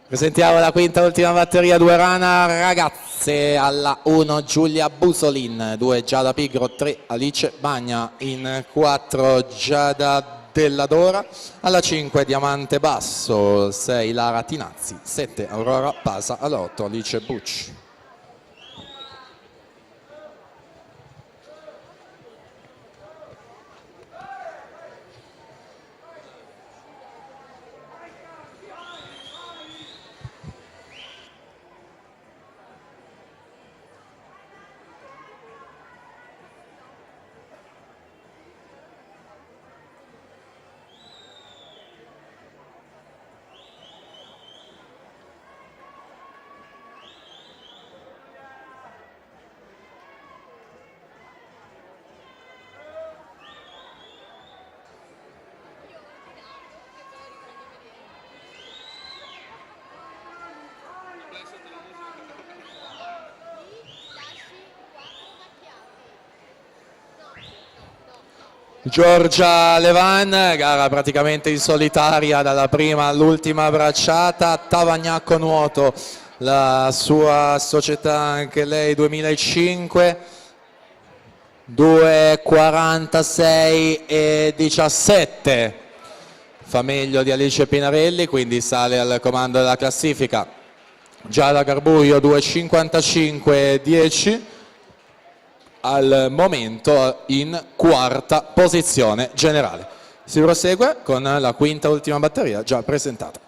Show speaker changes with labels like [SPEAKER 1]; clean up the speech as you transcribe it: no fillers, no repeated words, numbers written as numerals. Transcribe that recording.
[SPEAKER 1] Presentiamo la quinta ultima batteria, 2 Rana Ragazze, alla 1 Giulia Busolin, 2 Giada Pigro, 3 Alice Bagna, in 4 Giada Della Dora, alla 5 Diamante Basso, 6 Lara Tinazzi, 7 Aurora Pasa, alla 8 Alice Bucci. Giorgia Levan, gara praticamente in solitaria dalla prima all'ultima bracciata. Tavagnacco Nuoto, la sua società anche lei 2005, 2:46 e 17, fa meglio di Alice Pinarelli, quindi sale al comando della classifica. Giada Garbuglio 2:55 e 10, al momento in quarta posizione generale. Si prosegue con la quinta ultima batteria già presentata.